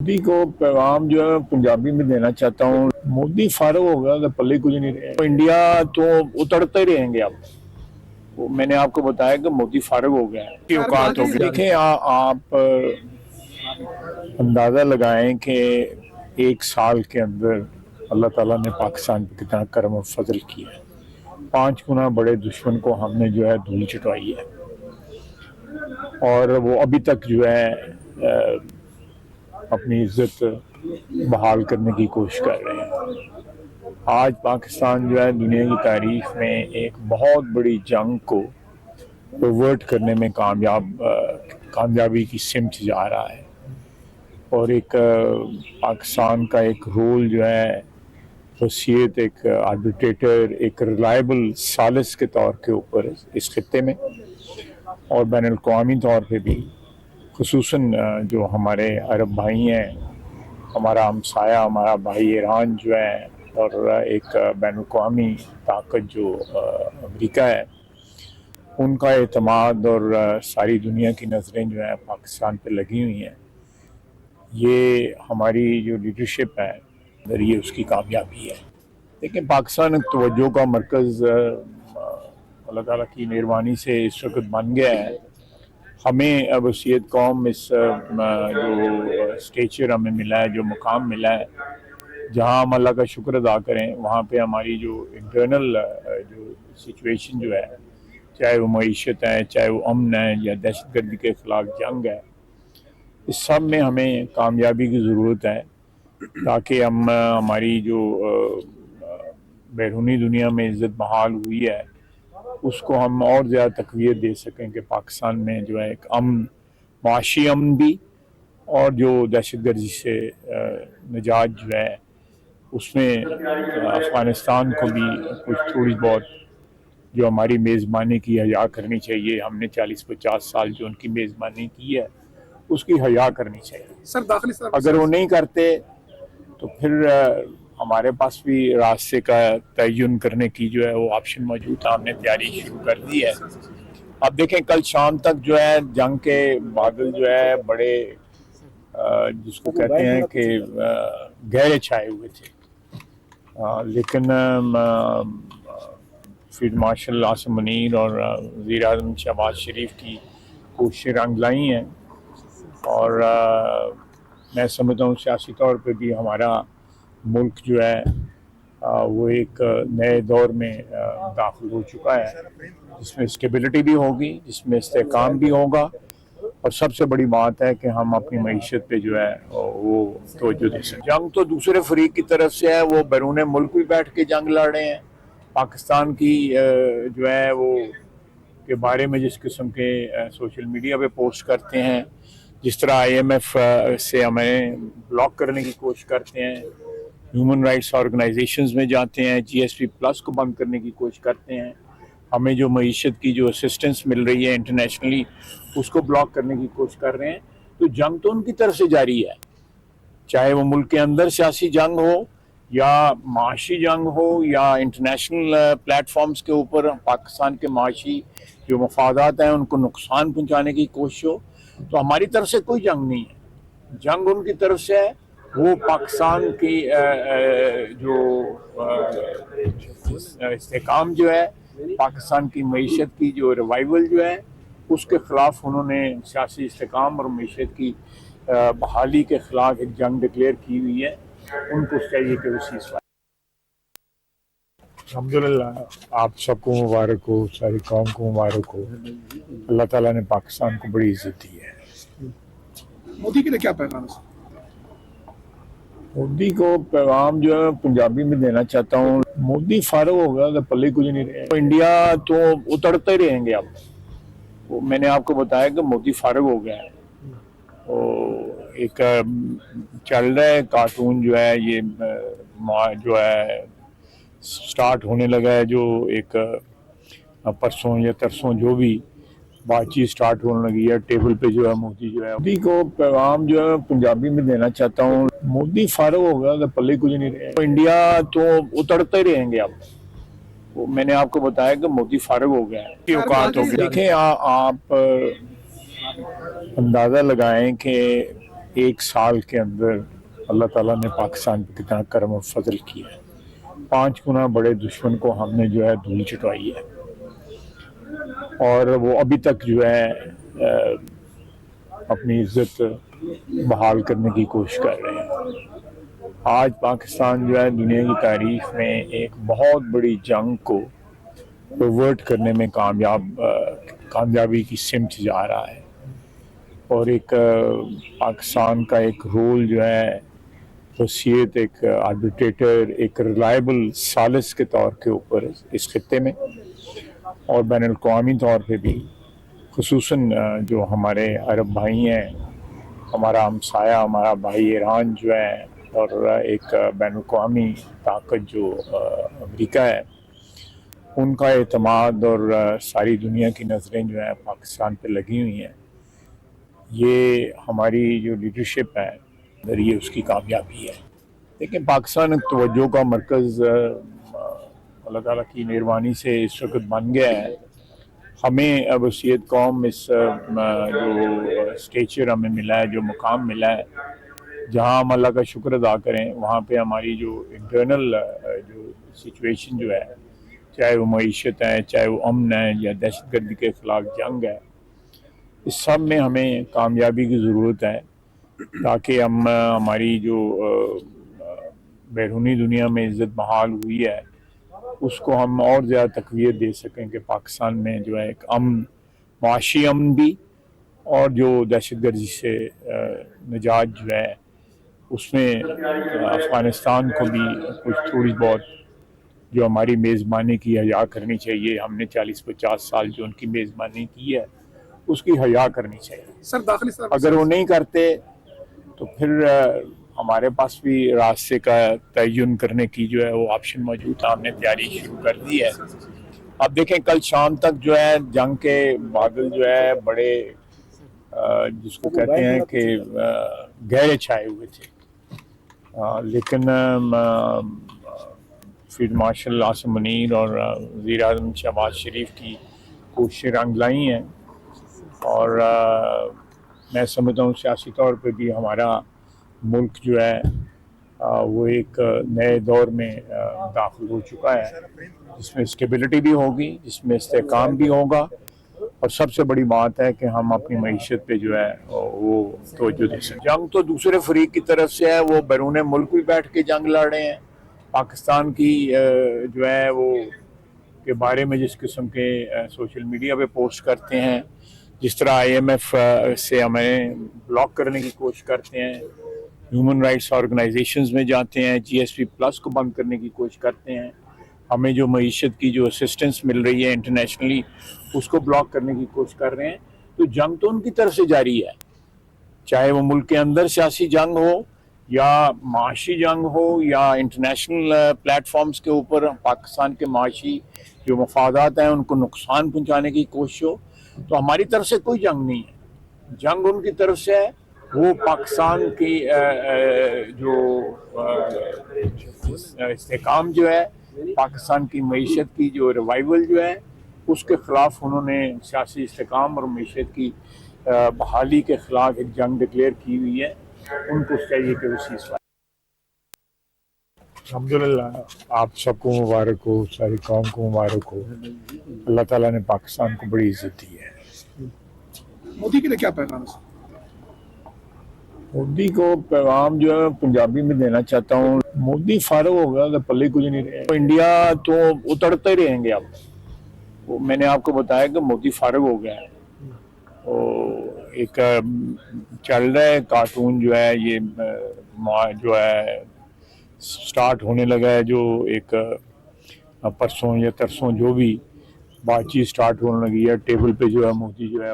मोदी को पैगाम जो है पंजाबी में देना चाहता हूँ। मोदी फारग हो गया तो पल्ले कुछ नहीं रहे, तो इंडिया तो उतरते ही रहेंगे। अब वो मैंने आपको बताया कि मोदी फारग हो गया है की औकात हो गई। देखें आप अंदाजा लगाएं कि एक साल के अंदर अल्लाह ताला ने पाकिस्तान पे कितना करम और फजल किया है। 5 गुना बड़े दुश्मन को हमने जो है धूल चटवाई है और वो अभी तक जो है अपनी इज्जत बहाल करने की कोशिश कर रहे हैं। आज पाकिस्तान जो है दुनिया की तारीख में एक बहुत बड़ी जंग को प्रवर्ट करने में कामयाबी की सिमत जा रहा है और एक पाकिस्तान का एक रोल जो है वसीयत, एक आर्बिट्रेटर, एक रिलायबल सालिस के तौर के ऊपर इस खत्ते में और बैनुल-अक़वामी तौर पे भी, खुसूसन जो हमारे अरब भाई हैं, हमारा हमसाया, हमारा भाई ईरान जो है और एक बैनुल-अक़वामी ताकत जो अमेरिका है, उनका एतमाद और सारी दुनिया की नज़रें जो है पाकिस्तान पे लगी हुई हैं। ये हमारी जो लीडरशिप है अगर ये उसकी कामयाबी है। लेकिन पाकिस्तान तवज्जो का मरकज़ अल्लाह ताला की मेहरबानी से इस वक्त बन गया है। हमें वसीयत कौम इस जो स्टेचर हमें मिला है, जो मुकाम मिला है, जहाँ हम अल्लाह का शुक्र अदा करें, वहाँ पे हमारी जो इंटरनल जो सिचुएशन जो है, चाहे वो मईशत है, चाहे वो अमन है या दहशतगर्दी के ख़िलाफ़ जंग है, इस सब में हमें कामयाबी की ज़रूरत है ताकि हम हमारी जो बैरूनी दुनिया में इज़्ज़त बहाल हुई है उसको हम और ज़्यादा तक़वियत दे सकें कि पाकिस्तान में जो है एक अमन, माशी अमन भी और जो दहशतगर्दी से निजात जो है उसमें अफ़गानिस्तान को भी कुछ थोड़ी बहुत जो हमारी मेज़बानी की हया करनी चाहिए। हमने 40-50 साल जो उनकी मेज़बानी की है उसकी हया करनी चाहिए। सर अगर वो नहीं करते तो फिर हमारे पास भी रास्ते का तयन करने की जो है वो ऑप्शन मौजूद था। हमने तैयारी शुरू कर दी है। अब देखें कल शाम तक जो है जंग के बादल जो है बड़े जिसको कहते हैं कि गहरे छाए हुए थे, लेकिन फील्ड मार्शल आसिम मुनीर और वज़ीर आज़म शहबाज शरीफ की कोशिशें रंग लाई हैं और मैं समझता हूँ सियासी तौर पे भी हमारा मुल्क जो है वो एक नए दौर में दाखिल हो चुका है जिसमें स्टेबिलिटी भी होगी, जिसमें इस्तेहकाम भी होगा और सबसे बड़ी बात है कि हम अपनी मईशत पे जो है वो तवज्जो दे सकें। जंग तो दूसरे फरीक की तरफ से है, वो बैरून मुल्क भी बैठ के जंग लड़ रहे हैं। पाकिस्तान की जो है वो के बारे में जिस किस्म के सोशल मीडिया पे पोस्ट करते हैं, जिस तरह IMF से हमें ब्लॉक करने की कोशिश करते हैं, ह्यूमन राइट्स ऑर्गेनाइजेशंस में जाते हैं, GSP+ को बंद करने की कोशिश करते हैं, हमें जो मईशत की जो असिस्टेंस मिल रही है इंटरनेशनली उसको ब्लॉक करने की कोशिश कर रहे हैं। तो जंग तो उनकी तरफ से जारी है, चाहे वो मुल्क के अंदर सियासी जंग हो या माशी जंग हो या इंटरनेशनल प्लेटफॉर्म्स के ऊपर पाकिस्तान के माशी जो मफादात हैं उनको नुकसान पहुँचाने की कोशिश हो। तो हमारी तरफ से कोई जंग नहीं है, जंग उनकी तरफ से है। वो पाकिस्तान की जो इस्तेहकाम जो है, पाकिस्तान की मईशत की जो रिवाइवल जो है उसके ख़िलाफ़ उन्होंने सियासी इस्तेहकाम और मईशत की बहाली के ख़िलाफ़ एक जंग डिक्लेयर की हुई है। उनको चाहिए कि वो सीज़फायर। अल्हम्दुलिल्लाह आप सबको मुबारक हो, सारी कौम को मुबारक हो। अल्लाह ताला ने पाकिस्तान को बड़ी इज्जत दी है। मोदी के लिए क्या पैगाम है? मोदी को पैगाम जो है पंजाबी में देना चाहता हूँ। मोदी फारग हो गया तो पल्ले कुछ नहीं रहे, तो इंडिया तो उतरते ही रहेंगे। अब वो मैंने आपको बताया कि मोदी फारग हो गया है। तो एक चल रहा है कार्टून जो है ये जो है स्टार्ट होने लगा है, जो एक परसों या तरसों जो भी बातचीत स्टार्ट होने लगी है, टेबल पे जो है मोदी जो है। मोदी को पैगाम जो है पंजाबी में देना चाहता हूँ। मोदी फारग हो गया तो पल्ले कुछ नहीं रहे, तो इंडिया तो उतरते ही रहेंगे। अब वो मैंने आपको बताया कि मोदी फारग हो गया है की औकात हो गई। देखें आप अंदाज़ा लगाएं कि एक साल के अंदर अल्लाह ताला ने पाकिस्तान पे कितना करम और फजल किया है। 5 गुना बड़े दुश्मन को हमने जो है धूल चटवाई है, और वो अभी तक जो है अपनी इज्जत बहाल करने की कोशिश कर रहे हैं। आज पाकिस्तान जो है दुनिया की तारीख में एक बहुत बड़ी जंग को रिवर्ट करने में कामयाबी की सिमत जा रहा है, और एक पाकिस्तान का एक रोल जो है वसीयत एक आर्बिट्रेटर, एक रिलायबल सालिस के तौर के ऊपर इस खत्ते में और बैन अल-अक़वामी तौर पे भी, खुसूसन जो हमारे अरब भाई हैं, हमारा हमसाया, हमारा भाई ईरान जो है, और एक बैन अल-अक़वामी ताकत जो अमेरिका है, उनका एतमाद और सारी दुनिया की नज़रें जो है पाकिस्तान पे लगी हुई हैं। ये हमारी जो लीडरशिप है अगर ये उसकी कामयाबी है। लेकिन पाकिस्तान तवज्जो का मरकज़ अल्लाह ताला की मेहरबानी से इस वक्त बन गया है। हमें वसीयत कौम इस जो स्टेचर हमें मिला है, जो मुकाम मिला है, जहाँ हम अल्लाह का शुक्र अदा करें, वहाँ पे हमारी जो इंटरनल जो सिचुएशन जो है, चाहे वो मईशत है, चाहे वो अमन है, या दहशतगर्दी के ख़िलाफ़ जंग है, इस सब में हमें कामयाबी की ज़रूरत है, ताकि हम हमारी जो बैरूनी दुनिया में इज़्ज़त बहाल हुई है उसको हम और ज़्यादा तक़वियत दे सकें कि पाकिस्तान में जो है एक अमन, माशी अमन भी, और जो दहशतगर्दी से निजात जो है उसमें अफ़गानिस्तान को भी कुछ थोड़ी बहुत जो हमारी मेज़बानी की हया करनी चाहिए। हमने 40-50 साल जो उनकी मेज़बानी की है उसकी हया करनी चाहिए। सर दाखिली सर अगर वो नहीं करते तो फिर हमारे पास भी रास्ते का तयन करने की जो है वो ऑप्शन मौजूद था। हमने तैयारी शुरू कर दी है। अब देखें, कल शाम तक जो है जंग के बादल जो है बड़े जिसको कहते हैं कि गहरे छाए हुए थे, लेकिन फील्ड मार्शल आसिम मुनीर और वज़ीर आज़म शहबाज शरीफ की कोशिशें रंग लाई हैं, और मैं समझता हूँ सियासी तौर पे भी हमारा मुल्क जो है वो एक नए दौर में दाखिल हो चुका है, जिसमें स्टेबिलिटी भी होगी, जिसमें इस्तेहकाम भी होगा, और सबसे बड़ी बात है कि हम अपनी मईशत पे जो है वो तवज्जो दे सकें। जंग तो दूसरे फरीक की तरफ से है, वो बैरून मुल्क भी बैठ के जंग लड़ रहे हैं। पाकिस्तान की जो है वो के बारे में जिस किस्म के सोशल मीडिया पे पोस्ट करते हैं, जिस तरह IMF से हमें ब्लॉक करने की कोशिश करते हैं, ह्यूमन राइट्स ऑर्गेनाइजेशंस में जाते हैं, GSP+ को बंद करने की कोशिश करते हैं, हमें जो मईशत की जो असिस्टेंस मिल रही है इंटरनेशनली उसको ब्लॉक करने की कोशिश कर रहे हैं। तो जंग तो उनकी तरफ से जारी है, चाहे वो मुल्क के अंदर सियासी जंग हो, या माशी जंग हो, या इंटरनेशनल प्लेटफॉर्म्स के ऊपर पाकिस्तान के माशी जो मफादात हैं उनको नुकसान पहुँचाने की कोशिश हो। तो हमारी तरफ से कोई जंग नहीं है, जंग उनकी तरफ से है। वो पाकिस्तान की जो इस्तेहकाम जो है, पाकिस्तान की मईशत की जो रिवाइवल जो है, उसके ख़िलाफ़ उन्होंने सियासी इस्तेहकाम और मईशत की बहाली के ख़िलाफ़ एक जंग डिक्लेयर की हुई है। उनको चाहिए कि वो सीज़फायर। अल्हम्दुलिल्लाह, आप सबको मुबारक हो, सारी कौम को मुबारक हो। अल्लाह ताला ने पाकिस्तान को बड़ी इज्जत दी है। मोदी के लिए क्या पैगाम है? मोदी को पैगाम जो है पंजाबी में देना चाहता हूँ। मोदी फारग हो गया तो पल्ले कुछ नहीं रहे, तो इंडिया तो उतरते रहेंगे। अब वो मैंने आपको बताया कि मोदी फारग हो गया है। तो एक चल रहा है कार्टून जो है, ये जो है स्टार्ट होने लगा है, जो एक परसों या तरसों जो भी बातचीत स्टार्ट होने लगी है, टेबल पे जो है मोदी जो है